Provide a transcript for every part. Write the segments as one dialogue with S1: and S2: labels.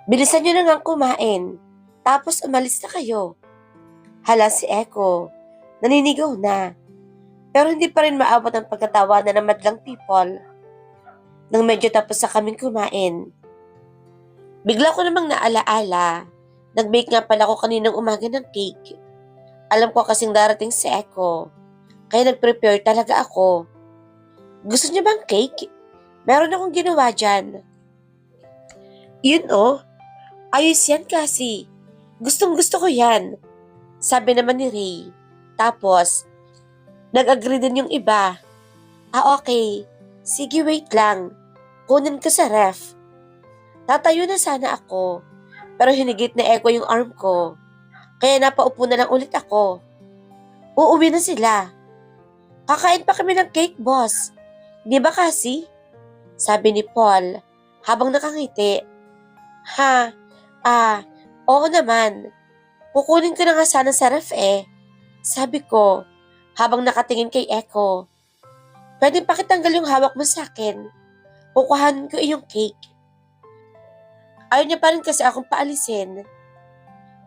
S1: Bilisan nyo na nga kumain. Tapos umalis na kayo. Hala si Echo. Naninigaw na. Pero hindi pa rin maabot ang pagkatawanan ng madlang people. Nang medyo tapos na kaming kumain. Bigla ko namang naalaala. Nag-bake nga pala ako kaninang umaga ng cake. Alam ko kasing darating si Echo. Kaya nag-prepare talaga ako. Gusto niya bang cake? Meron akong ginawa dyan. Yun oh. Ayos yan kasi. Gustong gusto ko yan. Sabi naman ni Ray. Tapos, nag-agree din yung iba. Okay. Sige, wait lang. Kunin ko sa ref. Tatayo na sana ako. Pero hinigit na Echo yung arm ko. Kaya napaupo na lang ulit ako. Uuwi na sila. Kakain pa kami ng cake, boss. Di ba kasi? Sabi ni Paul habang nakangiti. Ha? Oo naman. Kukunin ko na nga sana sa ref eh. Sabi ko, habang nakatingin kay Echo. Pwede pakitanggal yung hawak mo sa akin. Kukuhanin ko iyong cake. Ayaw niya pa rin kasi akong paalisin.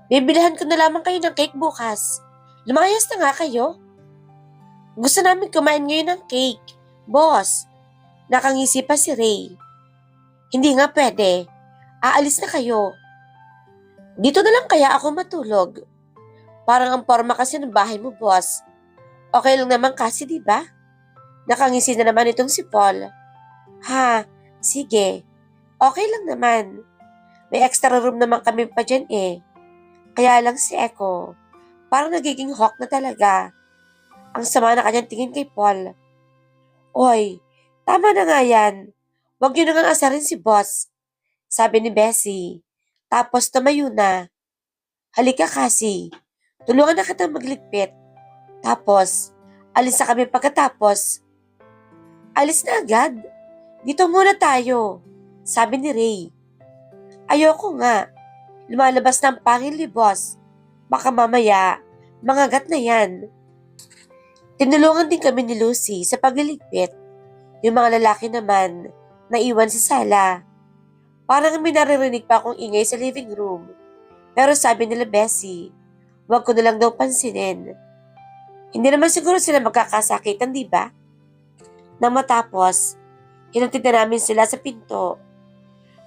S1: Bibilihan ko na lamang kayo ng cake bukas. Lumayas na nga kayo. Gusto namin kumain ngayon ng cake. Boss, nakangisi pa si Ray. Hindi nga pwede. Aalis na kayo. Dito na lang kaya ako matulog. Parang ang forma kasi ng bahay mo, boss. Okay lang naman kasi, di ba? Nakangisi na naman itong si Paul. Ha, sige. Okay lang naman. May extra room naman kami pa dyan eh. Kaya lang si Echo, parang nagiging hawk na talaga. Ang sama na kanyang tingin kay Paul. Oy, tama na nga yan. Huwag niyo na nga asarin si boss. Sabi ni Bessie. Tapos tumayo na. Halika kasi. Tulungan na kitang magligpit. Tapos, alis na kami pagkatapos. Alis na agad. Dito muna tayo. Sabi ni Ray. Ayoko nga. Lumalabas na ang pangil ni boss. Baka mamaya, mangagat na yan. Tinulungan din kami ni Lucy sa pagliligpit. Yung mga lalaki naman, naiwan sa sala. Parang may naririnig pa akong ingay sa living room. Pero sabi nila Bessie, huwag ko na lang daw pansinin. Hindi naman siguro sila magkakasakitan, di ba? Nang matapos, hinatid na namin sila sa pinto.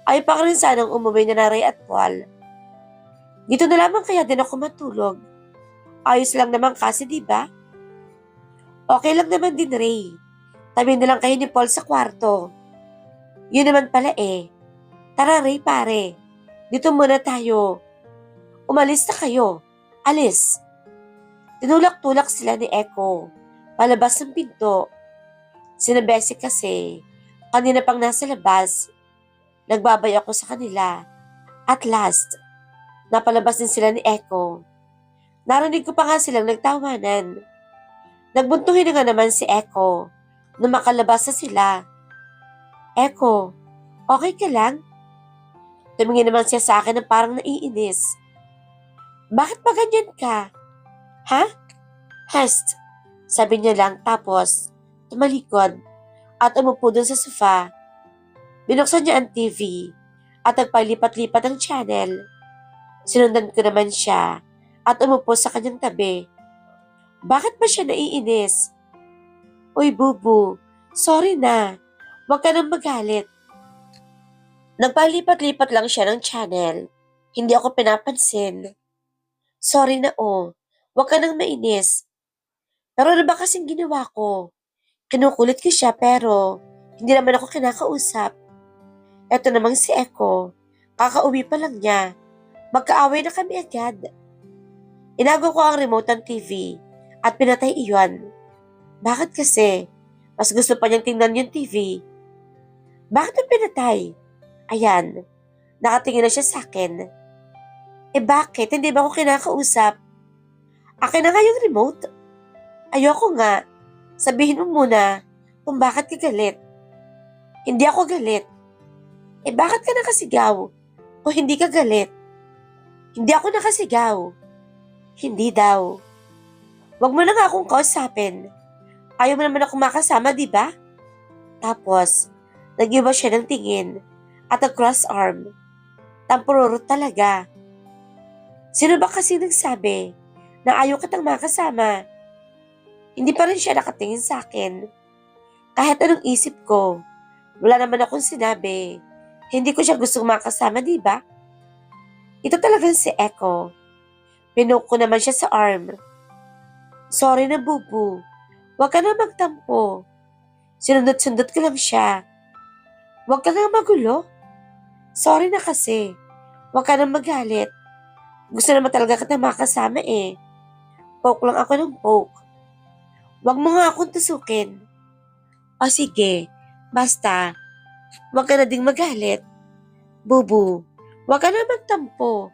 S1: Ay pa rin sanang umuwi na Ray at Paul. Dito na lamang kaya din ako matulog. Ayos lang naman kasi, di ba? Okay lang naman din, Ray. Tabi na lang kayo ni Paul sa kwarto. Yun naman pala eh. Tara, Ray, pare. Dito muna tayo. Umalis na kayo. Alis. Tinulak-tulak sila ni Echo. Palabas ng pinto. Sina Bessie kasi, kanina pang nasa labas. Nagbabay ako sa kanila. At last, napalabas din sila ni Echo. Narinig ko pa nga silang nagtawanan. Nagbuntuhin na nga naman si Echo nung makalabas na sila. Echo, okay ka lang? Tumingin naman siya sa akin na parang naiinis. Bakit ba ganyan ka? Ha? Hest, sabi niya lang tapos tumalikod at umupo dun sa sofa. Binuksan niya ang TV at nagpalipat-lipat ang channel. Sinundan ko naman siya at umupo sa kanyang tabi. Bakit ba siya naiinis? Uy, Bubu, sorry na. Huwag ka nang magalit. Nagpalipat-lipat lang siya ng channel. Hindi ako pinapansin. Sorry na oh. Huwag ka nang mainis. Pero ano ba kasing ginawa ko? Kinukulit ko siya pero hindi naman ako kinakausap. Eto namang si Echo. Kakauwi pa lang niya. Magkaaway na kami agad. Inago ko ang remote ng TV at pinatay iyon. Bakit kasi? Mas gusto pa niyang tingnan yung TV. Bakit mo pinatay? Ayan, nakatingin na siya sa akin. Bakit? Hindi ba ako kinakausap? Akin na nga yung remote. Ayoko nga. Sabihin mo muna kung bakit ka galit. Hindi ako galit. Bakit ka nakasigaw? O hindi ka galit? Hindi ako nakasigaw. Hindi daw. Huwag mo na nga akong kausapin. Ayaw mo naman ako makasama, di ba? Tapos, nag-iba siya ng tingin at nag-cross arm. Tampururot talaga. Sino ba kasi nagsabi na ayaw kitang makasama? Hindi pa rin siya nakatingin sa akin. Kahit anong isip ko, wala naman akong sinabi. Hindi ko siya gustong makasama, di ba? Ito talagang si Echo. Pinoke ko naman siya sa arm. Sorry na, Bubu. Huwag ka na magtampo. Sinundot-sundot ko lang siya. Huwag ka na magulo. Sorry na kasi. Huwag ka na magalit. Gusto naman talaga kita makasama eh. Poke lang ako ng poke. Huwag mo nga akong tusukin. O sige, basta. Huwag ka na ding magalit. Bubu, huwag ka na magtampo.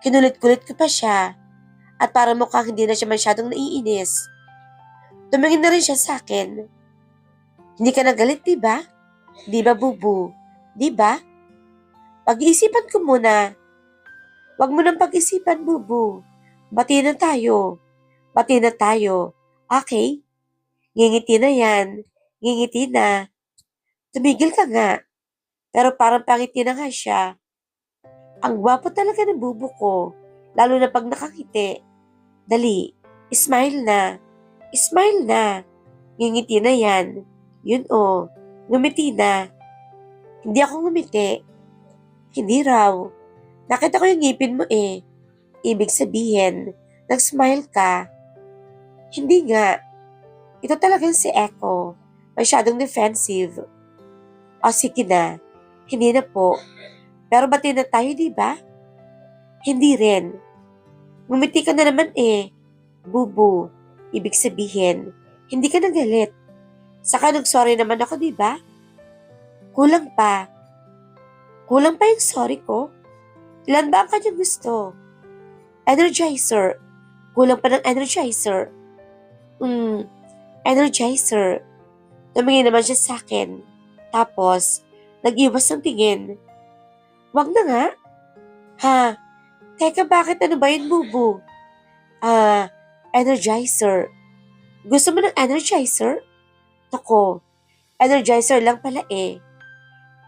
S1: Kinulit-kulit ko pa siya. At para mukhang hindi na siya masyadong naiinis. Tumingin na rin siya sa akin. Hindi ka nagalit, diba? Diba, Bubu? Diba? Pag-iisipan ko muna. Huwag mo nang pag-isipan, Bubu. Bati na tayo. Bati na tayo. Okay? Ngingiti na yan. Ngingiti na. Tumigil ka nga. Pero parang pangiti na nga siya. Ang gwapo talaga ng Bubu ko. Lalo na pag nakangiti. Dali. Smile na. Smile na. Ngingiti na yan. Yun o. Ngumiti na. Hindi ako ngumiti. Hindi raw. Nakita ko yung ngipin mo eh. Ibig sabihin, nag-smile ka. Hindi nga. Ito talagang si Echo. Masyadong defensive. O sige na. Hindi na po. Pero bati na tayo, di ba? Hindi rin. Ngumiti ka na naman eh. Bubu. Ibig sabihin, hindi ka nagalit. Saka nag-sorry naman ako, di ba? Kulang pa. Kulang pa yung sorry ko? Ilan ba ang kanyang gusto? Energizer. Kulang pa ng energizer. Energizer. Tumingin naman siya sa akin. Tapos, nag-iwas ng tingin. Wag na nga. Ha? Teka, bakit ano ba yun, Bubu? Energizer. Gusto mo ng energizer? Ako, energizer lang pala eh.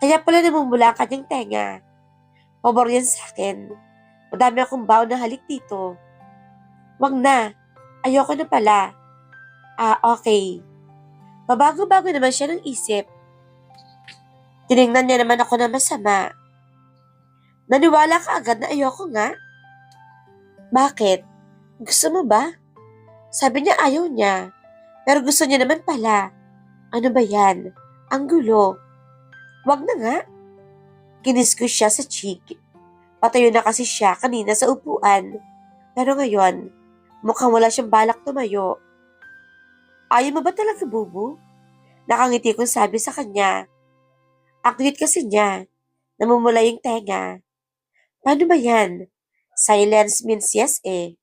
S1: Kaya pala namumula ka niyang tenga. Pabor yan sa akin. Madami akong baon na halik dito. Wag na. Ayoko na pala. Okay. Mabago-bago naman siya ng isip. Tinignan niya naman ako na masama. Naniwala ka agad na ayoko nga? Bakit? Gusto mo ba? Sabi niya ayaw niya. Pero gusto niya naman pala. Ano ba yan? Ang gulo. Wag na nga. Kinis ko siya sa cheek. Patayo na kasi siya kanina sa upuan. Pero ngayon, mukhang wala siyang balak tumayo. Ayaw mo ba talaga, Bubu? Nakangiti kong sabi sa kanya. Ang cute kasi niya. Namumula yung tenga. Paano ba yan? Silence means yes eh.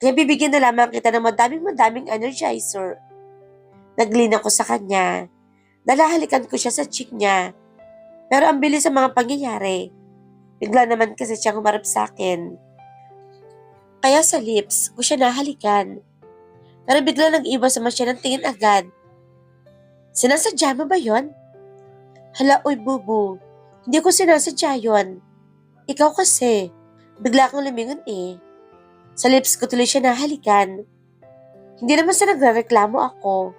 S1: Kaya bibigyan na lamang kita ng madaming energizer. Naglina ko sa kanya. Nalahalikan ko siya sa cheek niya. Pero ang bilis sa mga pangyayari. Bigla naman kasi siyang humarap sa akin. Kaya sa lips ko siya nahalikan. Pero bigla nag-iwas naman siya ng tingin agad. Sinasadya mo ba yon? Hala, oy Bubu. Hindi ko sinasadya yon. Ikaw kasi. Bigla kang lumingon eh. Sa lips ko tuloy siya nahalikan. Hindi naman sa nagrereklamo ako.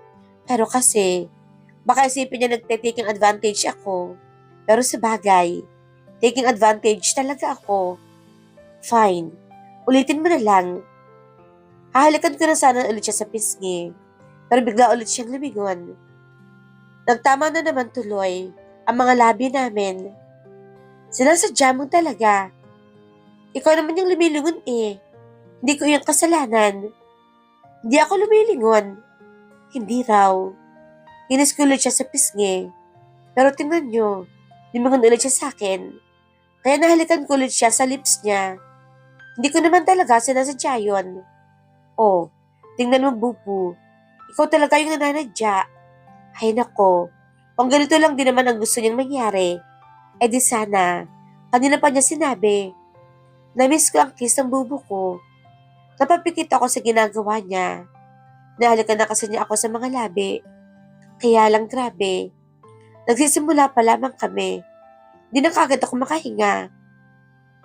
S1: Pero kasi, baka isipin niya nagte-taking advantage ako. Pero sa bagay, taking advantage talaga ako. Fine. Ulitin mo na lang. Hahalikan ko na sana ulit siya sa pisngi. Pero bigla ulit siyang lumingon. Nagtama na naman tuloy ang mga labi namin. Sinasadya mo talaga. Ikaw naman yung lumilingon eh. Hindi ko yung kasalanan. Hindi ako lumilingon. Hindi raw. Kinis ko ulit siya sa pisngi. Pero tingnan nyo, lumingon ulit siya sa akin. Kaya nahalikan ko ulit siya sa lips niya. Hindi ko naman talaga sinasadya yun. Oh, tingnan mo Bubu. Ikaw talaga yung nananadya. Ay nako, kung ganito lang din naman ang gusto niyang mangyari, eh di sana, kanina pa niya sinabi. Namiss ko ang kiss ng Bubu ko. Napapikit ako sa ginagawa niya. Nahalikan na kasi niya ako sa mga labi. Kaya lang grabe. Nagsisimula pa lamang kami. Di na kagad ako makahinga.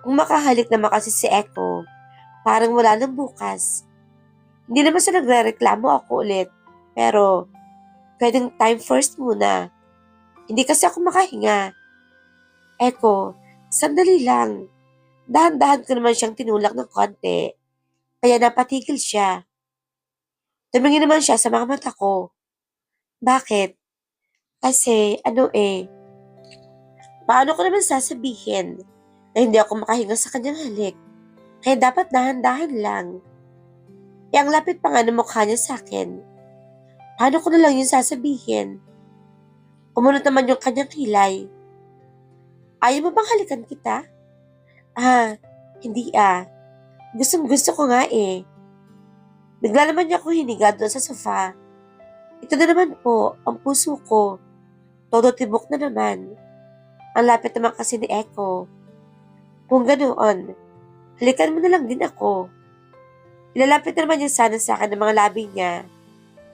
S1: Kung makahalik naman kasi si Echo, parang wala nang bukas. Hindi naman siya nagre-reklamo ako ulit. Pero, pwedeng time first muna. Hindi kasi ako makahinga. Echo, sandali lang. Dahan-dahan ko naman siyang tinulak ng konti. Kaya napatigil siya. Tumingin naman siya sa mga mata ko. Bakit? Kasi, paano ko naman sasabihin na hindi ako makahinga sa kanyang halik? Kaya dapat dahan-dahan lang. Ang lapit pa nga ng mukha niya sa akin. Paano ko na lang yun sasabihin? Kumunot naman yung kanyang kilay. Ayaw mo bang halikan kita? Hindi ah. Gustong-gusto ko nga eh. Bigla naman niya ako hiniga doon sa sofa. Ito na naman po, ang puso ko. Todo tibok na naman. Ang lapit naman kasi ni Echo. Kung ganoon, halikan mo na lang din ako. Ilalapit na naman niya sana sa akin ng mga labi niya.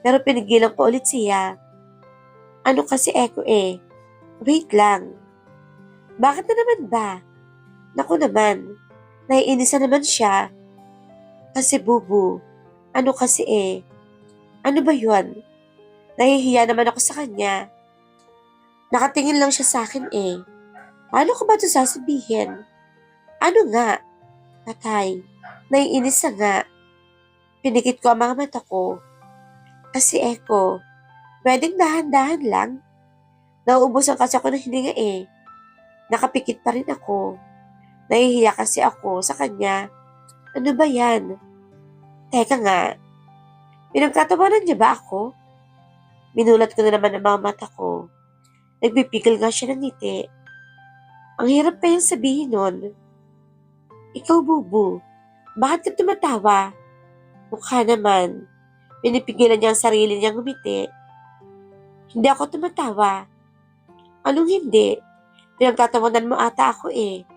S1: Pero pinigilan ko ulit siya. Ano kasi Echo eh? Wait lang. Bakit na naman ba? Naku naman, naiinisa naman siya. Kasi bubu, ano kasi eh? Ano ba yun? Nahihiya naman ako sa kanya. Nakatingin lang siya sa akin eh. Paano ko ba ito sasabihin? Ano nga? Patay. Naiinis na nga. Pinikit ko ang mga mata ko. Kasi Echo, pwedeng dahan-dahan lang. Nauubusan kasi ako ng hininga eh. Nakapikit pa rin ako. Nahihiya kasi ako sa kanya. Ano ba yan? Teka nga, pinagtatawanan niya ba ako? Minulat ko na naman ang mga mata ko. Nagpipigil nga siya ng ngiti. Ang hirap kayang sabihin nun. Ikaw, Bubu, bakit ka tumatawa? Mukha naman. Pinipigilan niya ang sarili niyang ngumiti. Hindi ako tumatawa. Anong hindi? Pinagtatawanan mo ata ako eh.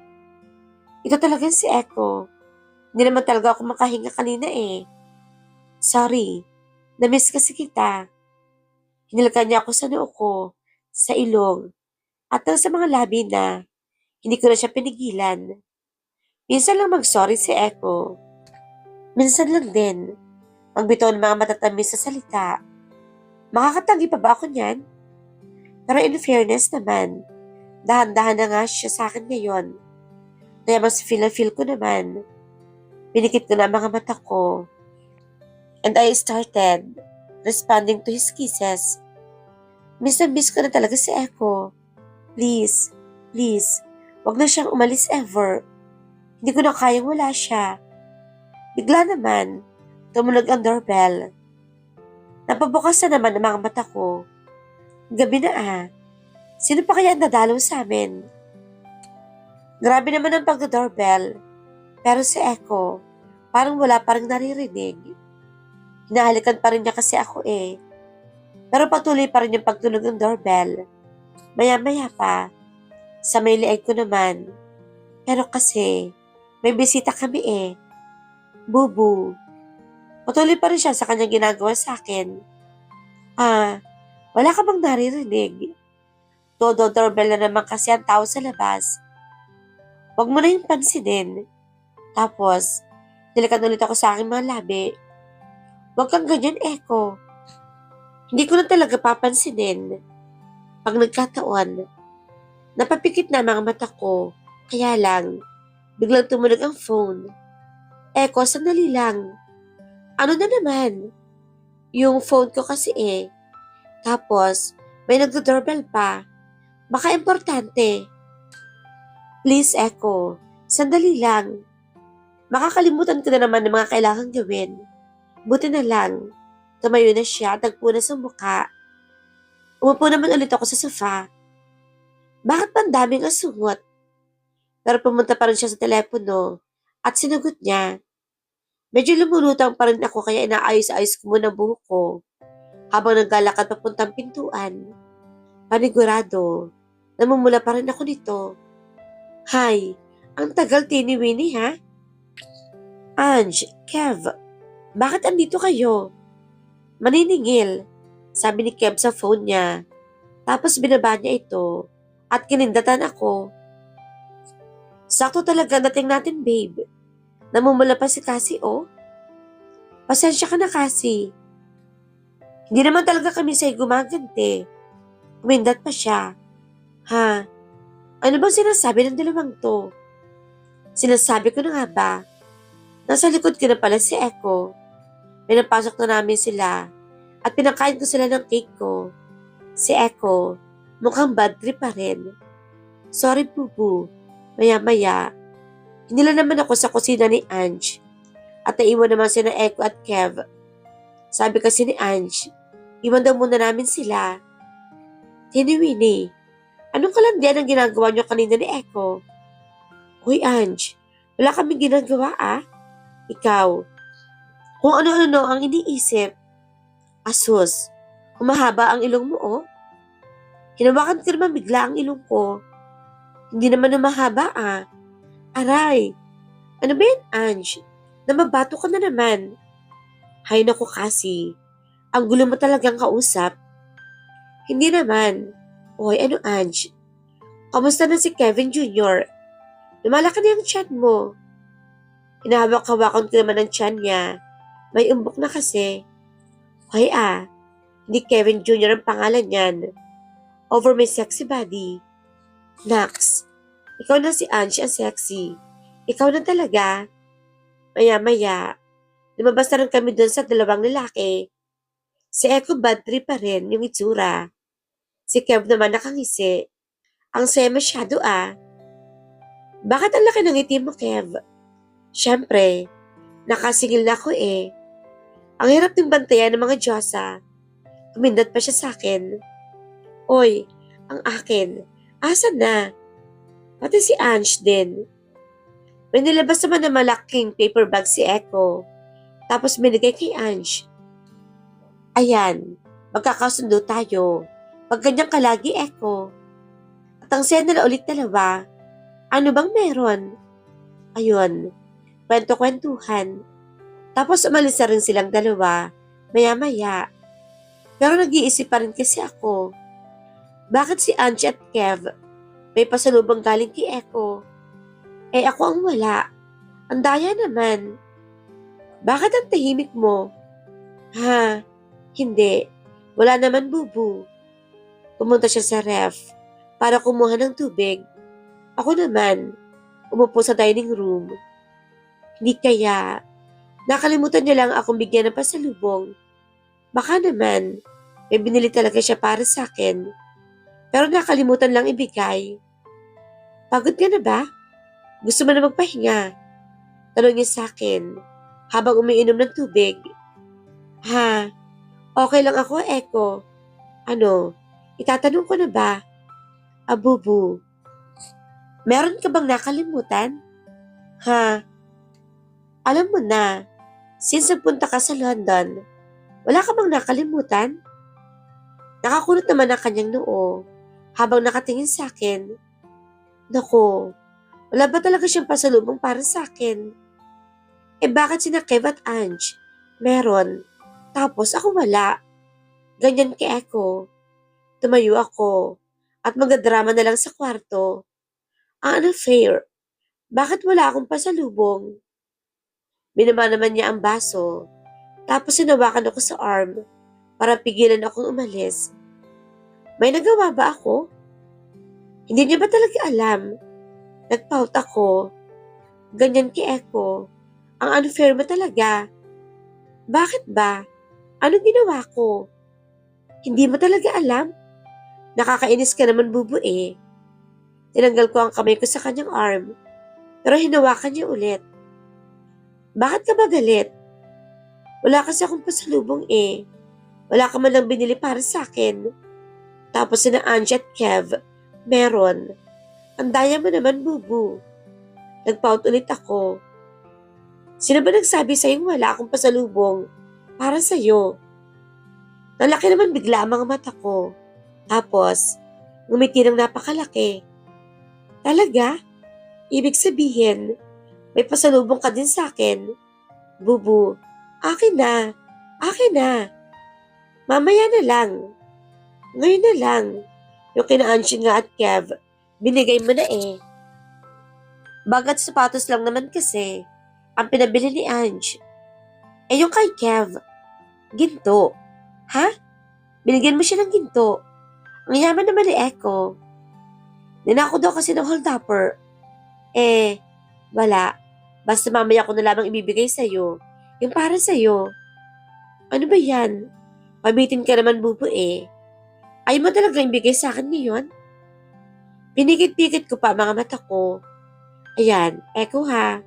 S1: Ito talagang si Echo. Hindi naman talaga ako makahinga kanina eh. Sorry, na-miss kasi kita. Hinilkan niya ako sa noo ko, sa ilong, at sa mga labi na hindi ko na siya pinigilan. Minsan lang mag-sorry si Echo. Minsan lang din, magbitaw ng mga matatamis sa salita. Makakatanggi pa ba ako niyan? Pero in fairness naman, dahan-dahan na nga siya sa akin ngayon. Kaya mas feel na feel ko naman. Pinikit ko na ang mga mata ko. And I started responding to his kisses. Miss na miss ko na talaga si Echo. Please, please, wag na siyang umalis ever. Hindi ko na kayang wala siya. Bigla naman, tumunog ang doorbell. Napabukas na naman ang mga mata ko. Gabi na ah. Sino pa kaya ang dadalaw sa amin? Grabe naman ang pagdo-doorbell. Pero si Echo, parang wala pa rin naririnig. Hinahalikan pa rin niya kasi ako eh. Pero patuloy pa rin yung pagtunog ng doorbell. Maya-maya pa, sa may leeg ko naman. Pero kasi, may bisita kami eh. Bubu. Patuloy pa rin siya sa kanyang ginagawa sa akin. Wala ka bang naririnig? Todo doorbell na naman kasi ang tao sa labas. Huwag mo na yung pansinin. Tapos, nilikan ulit ako sa aking mga labi. Huwag kang ganyan, Echo. Hindi ko na talaga papansinin. Pag nagkataon, napapikit na ang mga mata ko. Kaya lang, biglang tumunog ang phone. Echo, sandali lang. Ano na naman? Yung phone ko kasi eh. Tapos, may nagdo-doorbell pa. Baka importante. Please, Echo. Sandali lang. Makakalimutan ko na naman ng mga kailangang gawin. Buti na lang. Tumayo na siya at nagpo na sa mukha. Umupo naman ulit ako sa sofa. Bakit pa ang daming asungot? Pero pumunta pa rin siya sa telepono at sinagot niya. Medyo lumulutang pa rin ako kaya inaayos-ayos ko muna ang buhok ko habang naglalakad papuntang pintuan. Panigurado, namumula pa rin ako nito. Hay, ang tagal tini-wini ha? Ange, Kev, bakit andito kayo? Maniningil, sabi ni Kev sa phone niya. Tapos binaba niya ito at kinindatan ako. Sakto talaga dating natin, babe. Namumula pa si Cassie, oh. Pasensya ka na, Cassie. Hindi naman talaga kami sa'yo gumaganti. Kumindat pa siya. Ha? Ano bang sinasabi ng dalawang to? Sinasabi ko na nga ba? Nasa likod ko na pala si Echo. Pinapasok na namin sila at pinakain ko sila ng cake ko. Si Echo, mukhang bad trip pa rin. Sorry, Bubu. Maya-maya, hinila naman ako sa kusina ni Ange at naiwan naman sila Echo at Kev. Sabi kasi ni Ange, iwan daw muna namin sila. Winnie, anong kalandian ang ginagawa niyo kanina ni Echo? Hoy Ange, wala kaming ginagawa ah. Ikaw, kung ano-ano ang iniisip. Asus, humahaba ang ilong mo oh. Hinawakan ko naman bigla ang ilong ko. Hindi naman mahaba ah. Aray, ano ba yan Ange? Namabato ka na naman. Hay naku kasi, ang gulo mo talagang kausap. Hindi naman. Oy, ano Ange? Kamusta na si Kevin Jr.? Lumalaki na yung tiyan mo. Hinahawak-hawakan ko naman ang tiyan niya. May umbok na kasi. Hoy hindi Kevin Jr. ang pangalan niyan. Over my sexy body. Nax, ikaw na si Ange ang sexy. Ikaw na talaga. Maya-maya, lumabas na rin kami doon sa dalawang lalaki. Si Echo bad trip pa rin yung itsura. Si Kev naman nakangisi. Ang saya masyado ah. Bakit ang laki ng ngiti mo, Kev? Siyempre, nakasingil na ako eh. Ang hirap din bantayan ng mga Diyosa. Kumindat pa siya sa akin. Oy, ang akin. Asan na? Pati si Ange din. May nilabas naman na malaking paper bag si Echo. Tapos binigay kay Ange. Ayan, magkakasundo tayo. Pag ganyan ka lagi, Echo. At ang saya nila ulit dalawa. Ano bang meron? Ayun, kwento-kwentuhan. Tapos umalis na rin silang dalawa, maya-maya. Pero nag-iisip pa rin kasi ako. Bakit si Ange at Kev may pasalubong galing kay Echo? Eh ako ang wala. Ang daya naman. Bakit ang tahimik mo? Ha? Hindi. Wala naman, Bubu. Pumunta siya sa ref para kumuha ng tubig. Ako naman, umupo sa dining room. Hindi kaya, nakalimutan niya lang akong bigyan ng pasalubong. Baka naman, may binili talaga siya para sa akin. Pero nakalimutan lang ibigay. Pagod ka na ba? Gusto mo na magpahinga? Tanong niya sa akin habang umiinom ng tubig. Ha? Okay lang ako, Echo. Ano? Itatanong ko na ba? Abubu. Meron ka bang nakalimutan? Ha? Alam mo na, since nagpunta ka sa London, wala ka bang nakalimutan? Nakakulot naman ang kanyang noo habang nakatingin sa akin. Naku, wala ba talaga siyang pasalubong para sa akin? Eh bakit sina Kev at Ange? Meron. Tapos ako wala. Ganyan kay Echo. Tumayo ako at magadrama na lang sa kwarto. Ang unfair. Bakit wala akong pasalubong? Binaba naman niya ang baso. Tapos sinawakan ako sa arm para pigilan akong umalis. May nagawa ba ako? Hindi niya ba talaga alam? Nagpout ako. Ganyan kay Echo. Ang unfair mo talaga. Bakit ba? Anong ginawa ko? Hindi mo talaga alam? Nakakainis ka naman, Bubu eh. Tinanggal ko ang kamay ko sa kanyang arm. Pero hinawakan niya ulit. Bakit ka ba galit? Wala kasi akong pasalubong eh. Wala ka man lang binili para sa akin. Tapos sina Ange at Kev, meron. Ang daya mo naman, Bubu. Nagpout ulit ako. Sino ba nagsabi sa'yo wala akong pasalubong para sa'yo? Nalaki naman bigla ang mga mata ko. Tapos, ngumiti ng napakalaki. Talaga? Ibig sabihin, may pasalubong ka din sa akin. Bubu, akin na. Akin na. Mamaya na lang. Ngayon na lang. Yung kina Ange nga at Kev, binigay mo na eh. Bag at sapatos lang naman kasi ang pinabili ni Ange. Eh yung kay Kev, ginto. Ha? Binigyan mo siya ng ginto. Ang yaman naman ni Echo. Ninako daw kasi ng hold-upper. Eh, wala. Basta mamaya ko na lamang ibibigay sa'yo. Yung para sa'yo. Ano ba yan? Pabitin ka naman, bubo eh. Ayaw mo talaga ibigay sa akin ngayon? Pinikit-pikit ko pa mga mata ko. Ayan, Echo ha.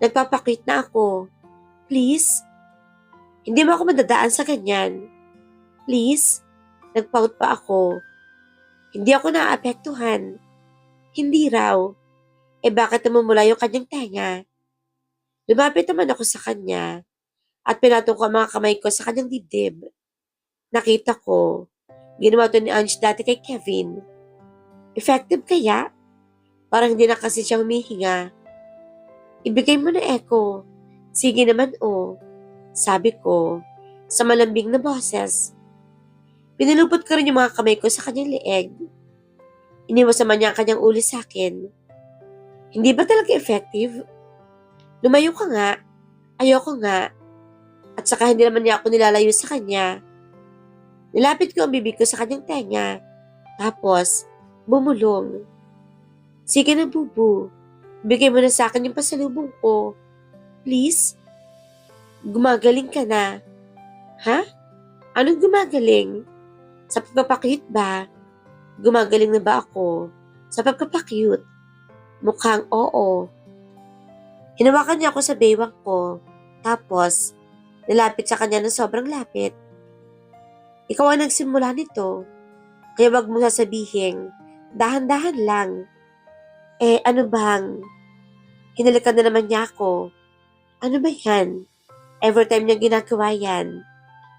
S1: Nagpapakwit na ako. Please? Hindi mo ako madadaan sa ganyan. Please? Nagpaut pa ako. Hindi ako naaapektuhan. Hindi raw. Eh bakit namumula yung kanyang tenga? Lumapit naman ako sa kanya at pinatong ko ang mga kamay ko sa kanyang dibdib. Nakita ko, ginawa to ni Ange dati kay Kevin. Effective kaya? Parang hindi na kasi siya humihinga. Ibigay mo na, Echo. Sige naman sabi ko, sa malambing na boses. Pinilupot ko rin yung mga kamay ko sa kanyang leeg. Iniwas naman niya ang kanyang ulo sa akin. Hindi ba talaga effective? Lumayo ka nga. Ayoko nga. At saka hindi naman niya ako nilalayo sa kanya. Nilapit ko ang bibig ko sa kanyang tenga. Tapos, bumulong. Sige na, bubu. Bigay mo na sa akin yung pasalubong ko. Please? Gumagaling ka na. Ha? Anong gumagaling? Sa pagpapakyut ba? Gumagaling na ba ako? Sa pagpapakyut? Mukhang oo. Hinawakan niya ako sa baywang ko. Tapos, nilapit sa kanya ng sobrang lapit. Ikaw ang nagsimula nito. Kaya wag mo sasabihin, dahan-dahan lang. Eh, ano bang? Hinalikan na naman niya ako. Ano ba yan? Every time niya ginagawa yan,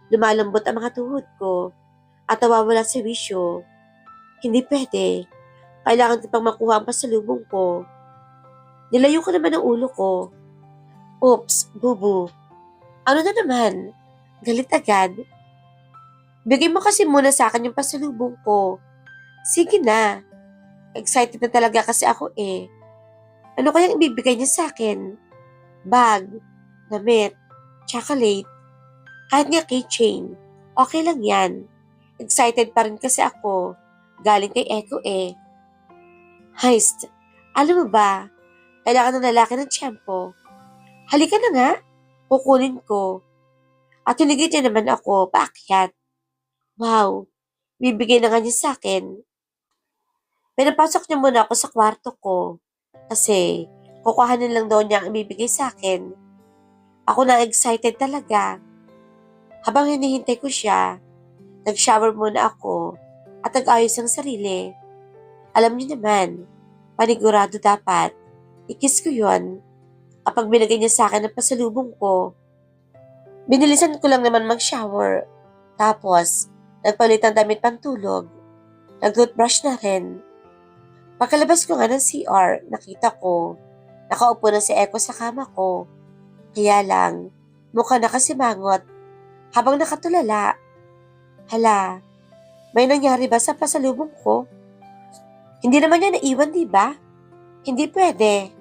S1: lumalambot ang mga tuhod ko at nawawala sa wisyo. Hindi pwede. Kailangan ko pang makuha ang pasalubong ko. Nilayo ko naman ang ulo ko. Oops, bubu. Ano na naman? Galit agad. Bigay mo kasi muna sa akin yung pasalubong ko. Sige na. Excited na talaga kasi ako eh. Ano kayang ibibigay niya sa akin? Bag, damit, chocolate, kahit nga keychain. Okay lang yan. Excited pa rin kasi ako. Galing kay Echo eh. Heist, alam mo ba, kailangan ng lalaki ng tiyempo. Halika na nga, kukunin ko. At hinigit niya naman ako, paakyat. Wow, bibigay na nga niya sa akin. Pinapasok niya muna ako sa kwarto ko. Kasi, kukuhanin lang daw niya ang ibibigay sa akin. Ako na excited talaga. Habang hinihintay ko siya, nag-shower muna ako at nag-ayos ng sarili. Alam niyo naman, panigurado dapat. Ikis ko yon kapag binigay niya sa akin ang pasalubong ko. Binilisan ko lang naman mag-shower. Tapos, nagpalit ng damit pantulog. Nag-toothbrush na rin. Pagkalabas ko nga ng CR, nakita ko, nakaupo na si Echo sa kama ko. Kaya lang, mukha nakasimangot habang nakatulala. Hala, may nangyari ba sa pasalubong ko? Hindi naman niya naiwan, di ba? Hindi pwede.